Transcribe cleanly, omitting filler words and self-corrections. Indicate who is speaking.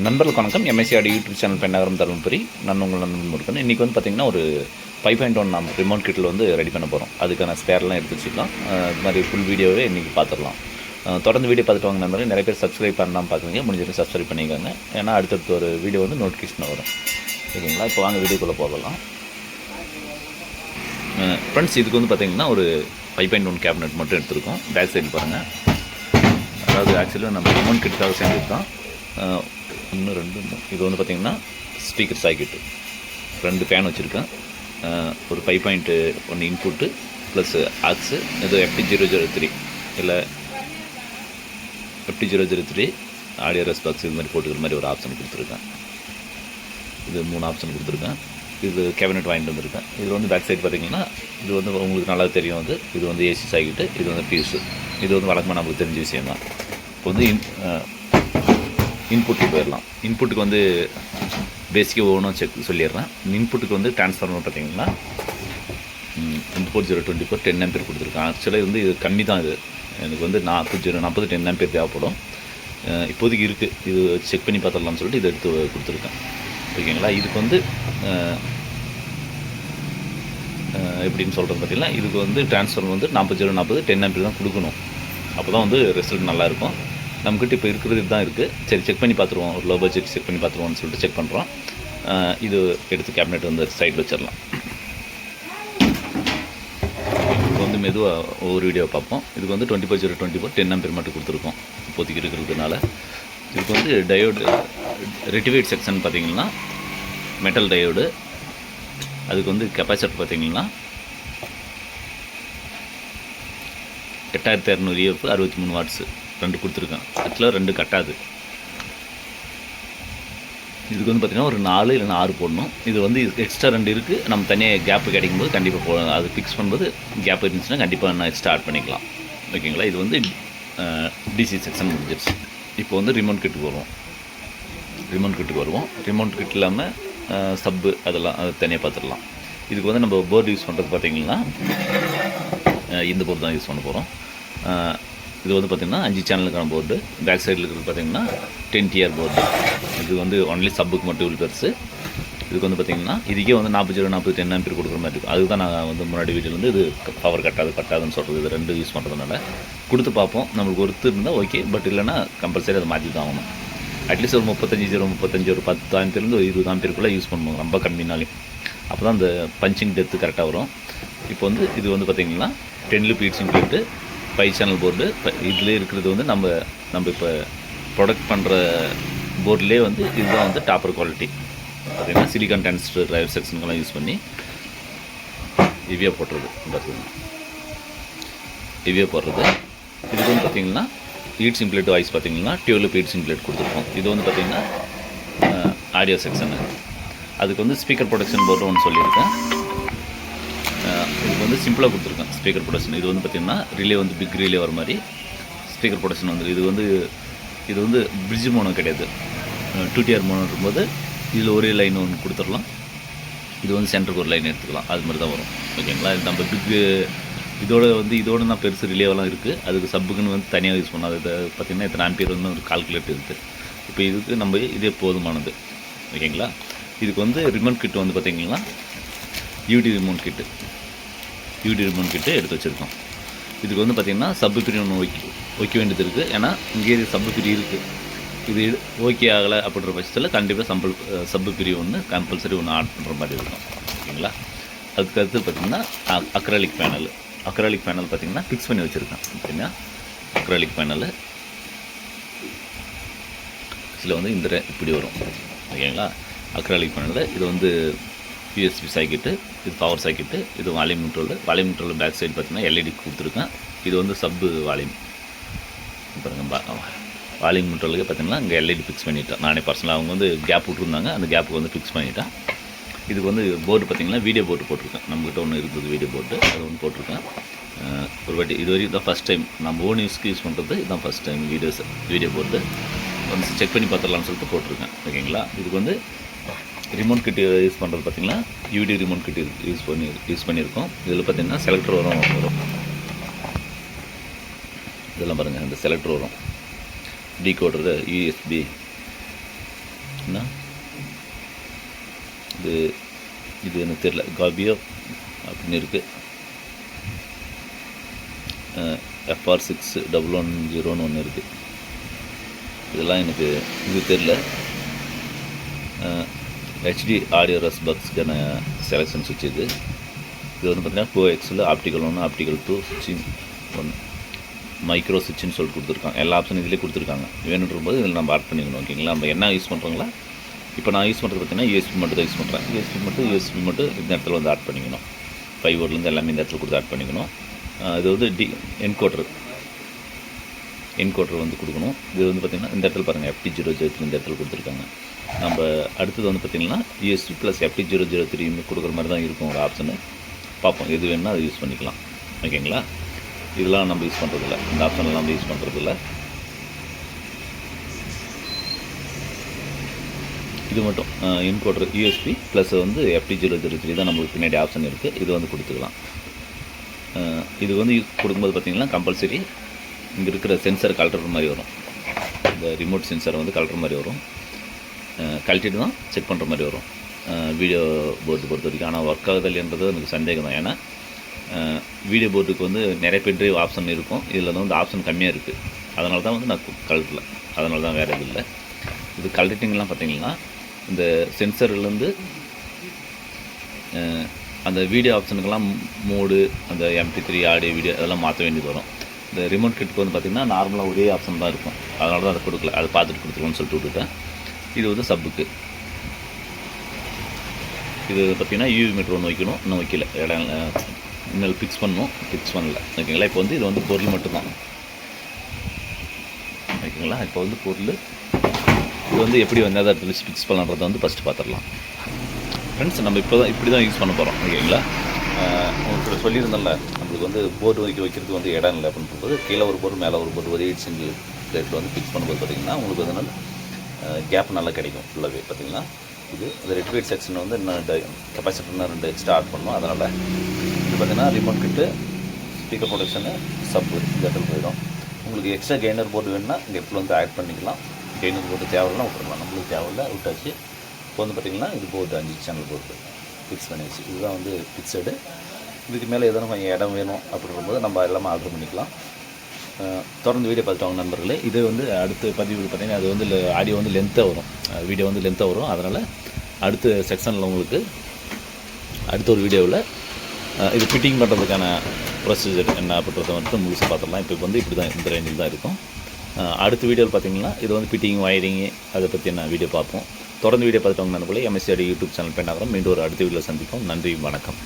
Speaker 1: நண்பர்களுக்கு வணக்கம். எம்எஸ்சிஆடி YouTube channel Pennagaram Dharmapuri. நான் உங்கள் நண்பன் முருகன். இன்றைக்கி வந்து பார்த்திங்கன்னா ஒரு 5.1 நம்ம ரிமோட் கிட்டில் வந்து ரெடி பண்ண போகிறோம். அதுக்கான ஸ்பேர்லாம் எடுத்து வச்சுக்கலாம். இது மாதிரி ஃபுல் வீடியோவே இன்றைக்கி பார்த்துடலாம். தொடர்ந்து வீடியோ பார்த்துட்டு வாங்க நண்பர்கள். நிறைய பேர் சப்ஸ்கிரைப் பண்ணலாம் பார்க்குறீங்க, முடிஞ்சிட்டு சப்ஸ்கிரைப் பண்ணிக்கோங்க. ஏன்னா அடுத்தடுத்த ஒரு வீடியோ வந்து நோட்டிஃபிகேஷன் வரும். ஓகேங்களா? இப்போ வாங்க வீடியோக்குள்ளே போகலாம். ஃப்ரெண்ட்ஸ், இதுக்கு வந்து பார்த்திங்கன்னா ஒரு 5.1 கேபினெட் மட்டும் எடுத்துருக்கோம். பேக் சைடு பாருங்கள். அதாவது ஆக்சுவலாக நம்ம ரிமோட் கிட்டுக்காக செஞ்சுருக்கோம். 1 2 3 இது வந்து பார்த்திங்கன்னா ஸ்பீக்கர் சாக்கெட்டு 2 ஃபேன் வச்சுருக்கேன். ஒரு 5.1 இன்புட்டு ப்ளஸ் ஆக்ஸு. இது FT003 இல்லை FT003 ஆடியோ ரெஸ் பாக்ஸ் இது மாதிரி போட்டுக்கிற மாதிரி ஒரு ஆப்ஷன் கொடுத்துருக்கேன். இது 3 ஆப்ஷன் கொடுத்துருக்கேன். இது கேபினெட் வாங்கிட்டு வந்திருக்கேன். இது வந்து பேக் சைடு பார்த்திங்கன்னா இது வந்து உங்களுக்கு நல்லா தெரியும். வந்து இது வந்து ஏசி சாக்கெட்டு, இது வந்து ஃபியூஸு. இது வந்து வழக்கமாக நமக்கு தெரிஞ்ச விஷயம் தான். இப்போ வந்து இன்புட்டுக்கு போயிடலாம். இன்புட்டுக்கு வந்து பேசிக்காக ஒவ்வொன்றும் சொல்லிடுறேன். இன்புட்டுக்கு வந்து ட்ரான்ஸ்ஃபார்மர் பார்த்திங்கன்னா 24024 10 ஆம்பியர் கொடுத்துருக்கேன். ஆக்சுவலாக வந்து இது கம்மி தான். இது எனக்கு வந்து 40 10 ஆம்பியர் தேவைப்படும். இப்போதைக்கு இருக்குது. இது செக் பண்ணி பார்த்துடலாம்னு சொல்லிட்டு இதை எடுத்து கொடுத்துருக்கேன். ஓகேங்களா? இதுக்கு வந்து எப்படின்னு சொல்கிறது பார்த்திங்கன்னா, இதுக்கு வந்து ட்ரான்ஸ்ஃபார்மர் வந்து 40 10 ஆம்பியர் தான் கொடுக்கணும். அப்போ தான் வந்து ரிசல்ட் நல்லாயிருக்கும். நம்மக்கிட்ட இப்போ இருக்கிறது இதுதான் இருக்குது. சரி, செக் பண்ணி பார்த்துருவோம். ஒரு லோ பட்ஜெட் செக் பண்ணி பார்த்துருவோம்னு சொல்லிட்டு செக் பண்ணுறோம். இது எடுத்து கேபினெட் வந்து சைடில் வச்சிடலாம். இப்போ வந்து மெதுவாக ஒவ்வொரு வீடியோ பார்ப்போம். இதுக்கு வந்து 24/024 10 ஆம்பியர் மட்டும் கொடுத்துருக்கோம் இப்போதைக்கு இருக்கிறதுனால. இதுக்கு வந்து டயோடு ரெட்டிவேட் செக்ஷன் பார்த்திங்கன்னா மெட்டல் டயோடு. அதுக்கு வந்து கெப்பாசிட்டர் பார்த்திங்கன்னா 8200 EF 63 வாட்ஸு 2 கொடுத்துருக்கேன். ஆக்சுவலாக 2 கட்டாது. இதுக்கு வந்து பார்த்திங்கன்னா ஒரு 4 இல்லைனா 6 போடணும். இது வந்து எக்ஸ்ட்ரா 2 இருக்குது. நம்ம தனியாக கேப்பு கிடைக்கும்போது கண்டிப்பாக அது ஃபிக்ஸ் பண்ணும்போது கேப் இருந்துச்சுன்னா கண்டிப்பாக நான் எக்ஸ்ட்ரா ஆட் பண்ணிக்கலாம். ஓகேங்களா? இது வந்து டிசி செக்ஷன் முடிஞ்சிருச்சு. இப்போ வந்து ரிமோட் கிட்டுக்கு வருவோம். ரிமோட் கிட் இல்லாமல் சப்பு அதெல்லாம் அது தனியாக பார்த்துடலாம். இதுக்கு வந்து நம்ம போர்டு யூஸ் பண்ணுறது பார்த்திங்கன்னா இந்த போர்டு தான் யூஸ் பண்ண போகிறோம். இது வந்து பார்த்திங்கன்னா 5 சேனலுக்கான போர்டு. பேக் சைடில் இருக்கிறது பார்த்திங்கன்னா 10 TR போர்டு. இது வந்து ஒன்லி சப்புக்கு மட்டும் இவ்வளோ பெருசு. இதுக்கு வந்து பார்த்திங்கன்னா இதுக்கே வந்து 40/040 10 ஆம்பியர் கொடுக்குற மாதிரி இருக்கும். அதுதான் நான் வந்து முன்னாடி வீட்டில் வந்து இது பவர் கட்டாதுன்னு சொல்கிறது. இது 2 யூஸ் பண்ணுறதுனால கொடுத்து பார்ப்போம். நம்மளுக்கு ஒருத்தர் இருந்தால் ஓகே, பட் இல்லைனா கம்பல்சரி அதை மாற்றி தான் ஆகணும். அட்லீஸ்ட் ஒரு 35 ஒரு 10 ஆம்பியர்லேருந்து ஒரு 20 ஆம்பியருக்குள்ளே யூஸ் பண்ணுவோம், ரொம்ப கம்மினாலையும். அப்போ தான் அந்த பஞ்சிங் டெப்த்து கரெக்டாக வரும். இப்போ வந்து இது வந்து பார்த்திங்கன்னா 10 loop heat sink 5 channel board. இதில் இருக்கிறது வந்து நம்ம இப்போ ப்ரொடக்ட் பண்ணுற போர்ட்லேயே வந்து இதுதான் வந்து டாப்பர் குவாலிட்டி. பார்த்திங்கன்னா சிலிக்கான் டிரான்சிஸ்டர் டிரைவர் செக்ஷனுக்கெல்லாம் யூஸ் பண்ணி இவியாக போடுறது. இதுக்கு வந்து பார்த்திங்கன்னா ஹீட் சிங்க் வாய்ஸ் பார்த்திங்கன்னா 12 லூப் ஹீட் சிங்க் கொடுத்துருக்கோம். இது வந்து பார்த்திங்கன்னா ஆடியோ செக்ஷனு. அதுக்கு வந்து ஸ்பீக்கர் ப்ரொடக்ஷன் போர்டு ஒன்று சொல்லியிருக்கேன். இதுக்கு வந்து சிம்பிளாக கொடுத்துருக்கேன் ஸ்பீக்கர் ப்ரொடக்ஷன். இது வந்து பார்த்திங்கன்னா ரிலே வந்து பிக் ரிலே வர மாதிரி ஸ்பீக்கர் ப்ரொடக்ஷன் வந்து இது வந்து பிரிட்ஜ் மோனோ கிடையாது. 2 TR மோனோ இருக்கும்போது இதில் ஒரே லைன் ஒன்று கொடுத்துடலாம். இது வந்து சென்டருக்கு ஒரு லைன் எடுத்துக்கலாம். அது மாதிரி தான் வரும். ஓகேங்களா? இது நம்ம இதோட நான் பெருசு ரிலேவெல்லாம் இருக்குது. அதுக்கு சப்புக்குன்னு வந்து தனியாக யூஸ் பண்ணோம். அது பார்த்திங்கன்னா இத்தனை ஆம்பியர் வந்து ஒரு கால்குலேட் இருக்குது. இப்போ இதுக்கு நம்ம இதே போதுமானது. ஓகேங்களா? இதுக்கு வந்து ரிமோட் கிட்டு வந்து பார்த்திங்கன்னா யூடி ரிமோட் கிட்டு எடுத்து வச்சுருக்கோம். இதுக்கு வந்து பார்த்திங்கன்னா சப்பு பிரி ஒன்று வைக்க வேண்டியது இருக்குது. ஏன்னா இங்கே சப்பு பிரி இருக்குது. இது ஓகே ஆகலை அப்படின்ற பட்சத்தில் கண்டிப்பாக சப்பு பிரி ஒன்று கம்பல்சரி ஒன்று ஆட் பண்ணுற மாதிரி இருக்கும். ஓகேங்களா? அதுக்கு அடுத்து பார்த்திங்கன்னா அக்ராலிக் பேனல் பார்த்திங்கன்னா ஃபிக்ஸ் பண்ணி வச்சுருக்கேன். அப்படின்னா அக்ராலிக் பேனல் இதில் வந்து இந்த இப்படி வரும். ஓகேங்களா? அக்ராலிக் பேனல் இது வந்து USB சாக்கெட்டு, இது பவர் சாக்கெட்டு, இது வால்யூம் கண்ட்ரோல் பேக் சைடு பார்த்திங்கன்னா LED கொடுத்துருக்கேன். இது வந்து சப்பு வால்யூம் பாருங்கள். வால்யூம் கண்ட்ரோலுக்கு பார்த்திங்கன்னா இங்கே LED ஃபிக்ஸ் பண்ணிட்டேன். நானே பர்சனலாக அவங்க வந்து கேப் விட்ருந்தாங்க, அந்த கேப்புக்கு வந்து ஃபிக்ஸ் பண்ணிட்டேன். இதுக்கு வந்து போர்டு பார்த்திங்கன்னா வீடியோ போர்டு போட்டிருக்கேன். நம்மக்கிட்ட ஒன்று இருக்குது வீடியோ போர்டு, அது ஒன்று போட்டிருக்கேன். ஒரு வாட்டி இது வரைக்கும் தான் ஃபஸ்ட் டைம் நம்ம ஓன் யூஸ் பண்ணுறது. இதுதான் ஃபஸ்ட் டைம் வீடியோ போர்டு வந்து செக் பண்ணி பார்த்துடலாம்னு சொல்லிட்டு போட்டிருக்கேன். ஓகேங்களா? இதுக்கு வந்து ரிமோட் கிட் யூஸ் பண்ணுறது பார்த்திங்கன்னா யூடி ரிமோட் கிட் யூஸ் பண்ணியிருக்கோம். இதில் பார்த்திங்கன்னா செலக்டர் வரும். இதெல்லாம் பாருங்கள், இந்த செலக்டர் வரும். டீகோடரு, USB என்ன இது இது எனக்கு தெரியல, காபியோ அப்படின்னு இருக்குது. FR6110 ஒன்று இருக்குது. இதெல்லாம் எனக்கு இது தெரில. ஹெச்டி ஆடியோ ரஸ் பக்ஸ்க்கான செலெக்ஷன் சுவிட்ச் இது. இது வந்து பார்த்திங்கன்னா கோஎக்ஸில் ஆப்டிக்கல் 1, ஆப்டிக்கல் 2, சுவிட்சிங் 1, மைக்ரோ சுவிட்சுன்னு சொல்லிட்டு கொடுத்துருக்காங்க. எல்லா ஆப்ஷனும் இதிலே கொடுத்துருக்காங்க. வேணுன்ற போது இதில் நம்ம ஆட் பண்ணிக்கணும். ஓகேங்களா? நம்ம என்ன யூஸ் பண்ணுறோங்களா, இப்போ நான் யூஸ் பண்ணுறது பார்த்திங்கன்னா யூஎஸ்பி மட்டும் தான் யூஸ் பண்ணுறேன். யூஎஸ்பி மட்டும் இந்த இடத்துல வந்து ஆட் பண்ணிக்கணும். 5 வோல்ட்லேருந்து எல்லாமே இந்த இடத்துல கொடுத்து ஆட் பண்ணிக்கணும். இது வந்து என்கோடர் வந்து கொடுக்கணும். இது வந்து பார்த்திங்கன்னா இந்த இடத்துல பாருங்கள் FT003 இந்த இடத்துல கொடுத்துருக்காங்க. நம்ம அடுத்தது வந்து பார்த்திங்கன்னா USB + FT003 கொடுக்குற மாதிரி தான் இருக்கும் ஒரு ஆப்ஷனு. பார்ப்போம், எது வேணுன்னா அதை யூஸ் பண்ணிக்கலாம். ஓகேங்களா? இதெல்லாம் நம்ம யூஸ் பண்ணுறதில்ல, இந்த ஆப்ஷன்லாம் நம்ம யூஸ் பண்ணுறதில்ல. இது மட்டும் என்கோடர் USB ப்ளஸ் வந்து FT003 தான் நம்மளுக்கு பின்னாடி ஆப்ஷன் இருக்குது. இது வந்து கொடுத்துக்கலாம். இது வந்து கொடுக்கும்போது பார்த்திங்கன்னா கம்பல்சரி இங்கே இருக்கிற சென்சர் கழட்டுற மாதிரி வரும். இந்த ரிமோட் சென்சரை வந்து கழட்டுற மாதிரி வரும். கழட்டிட்டு தான் செக் பண்ணுற மாதிரி வரும் வீடியோ போர்டு பொறுத்த வரைக்கும். ஆனால் ஒர்க் ஆகுது இல்லைன்றது எனக்கு சந்தேகம் தான். ஏன்னா வீடியோ போர்டுக்கு வந்து நிறைய பென்ட்ரைவ் ஆப்ஷன் இருக்கும். இதில் வந்து ஆப்ஷன் கம்மியாக இருக்குது. அதனால தான் வந்து நான் கழட்டல. அதனால தான் வேறு எதுவும் இல்லை. இது கழட்டிங்கலாம் பார்த்திங்கன்னா இந்த சென்சர்லேருந்து அந்த வீடியோ ஆப்ஷனுக்கெல்லாம் மோடு, அந்த MP3 ஆடியோ வீடியோ அதெல்லாம் மாற்ற வேண்டியது வரும். இந்த ரிமோட் கிட்டுக்கு வந்து பார்த்திங்கன்னா நார்மலாக ஒரே ஆப்ஷன் தான் இருக்கும். அதனால தான் அதை கொடுக்கல. அதை பார்த்துட்டு கொடுத்துருவோன்னு சொல்லிட்டு விட்டுட்டேன். இது வந்து சப்புக்கு. இது பார்த்திங்கன்னா யூவி மீட்டர் ஒன்று வைக்கணும். இன்னும் வைக்கல, இடம் இன்னும் ஃபிக்ஸ் பண்ணல. ஓகேங்களா? இப்போ வந்து இது வந்து பொருள் மட்டும்தான். ஓகேங்களா? இப்போ வந்து பொருள் இது வந்து எப்படி வந்து அதை ஃபிக்ஸ் பண்ணலான்றதை வந்து ஃபஸ்ட்டு பார்த்துடலாம். ஃப்ரெண்ட்ஸ், நம்ம இப்படி தான் யூஸ் பண்ண போகிறோம். ஓகேங்களா? உங்களுக்கு சொல்லியிருந்தேன்ல, நம்மளுக்கு வந்து போர்டு வைக்கிறதுக்கு வந்து இடம் இல்லை அப்படின்னு போது கீழே ஒரு போர்டு மேலே ஒரு போர்டு ஒரே சிங்கிள் பிளேட்டில் வந்து ஃபிக்ஸ் பண்ணும்போது பார்த்திங்கன்னா உங்களுக்கு அதனால் கேப் நல்லா கிடைக்கும் ஃபுல்லாகவே. பார்த்திங்கன்னா இது அந்த ரெட்டிஃபைட் செக்ஷன் வந்து இன்னும் கெப்பாசிட்டர்னா 2 எக்ஸ்ட்ரா ஆட் பண்ணணும். அதனால் இது பார்த்திங்கன்னா ரிமோட் கிட்டு, ஸ்பீக்கர் ப்ரொடக்ஷனு, சப்பு இந்த இடத்துல போயிடும். உங்களுக்கு எக்ஸ்ட்ரா கெய்னர் போர்டு வேணுன்னா இந்த இடத்துல வந்து ஆட் பண்ணிக்கலாம். கெய்னர் போர்டு தேவைன்னா விட்டுருக்கலாம். நம்மளுக்கு தேவையில்லை, விட்டாச்சு. இப்போ வந்து பார்த்திங்கன்னா இது போர்டு 5 சேனல் போர்டு ஃபிக்ஸ் பண்ணிடுச்சு. இதுதான் வந்து ஃபிக்ஸடு. இதுக்கு மேலே எதனா கொஞ்சம் இடம் வேணும் அப்படின்றபோது நம்ம எல்லாமே ஆர்டர் பண்ணிக்கலாம். தொடர்ந்து வீடியோ பார்த்துட்டு வாங்க நண்பர்களே. இது வந்து அடுத்த பதிவு பார்த்திங்கன்னா அது வந்து ஆடியோ வந்து லென்த்தாக வரும், வீடியோ வந்து லென்த்தாக வரும். அதனால் அடுத்த செக்ஷனில் உங்களுக்கு அடுத்த ஒரு வீடியோவில் இது ஃபிட்டிங் பண்ணுறதுக்கான ப்ரொசீஜர் என்ன அப்படின்றத வந்து முழுசாக பார்த்துடலாம். இப்போ வந்து இப்படி தான் இந்த ரேஞ்சில் தான் இருக்கும். அடுத்த வீடியோவில் பார்த்திங்கன்னா இது வந்து ஃபிட்டிங், வயரிங்கு அதை பற்றி நான் வீடியோ பார்ப்போம். தொடர்ந்து வீடியோ பார்த்துட்டு வாங்க நண்பர்களே. MSCRD யூடியூப் சேனல் பயனாகிறோம். மீண்டும் ஒரு அடுத்த வீடியோவில் சந்திப்போம். நன்றி, வணக்கம்.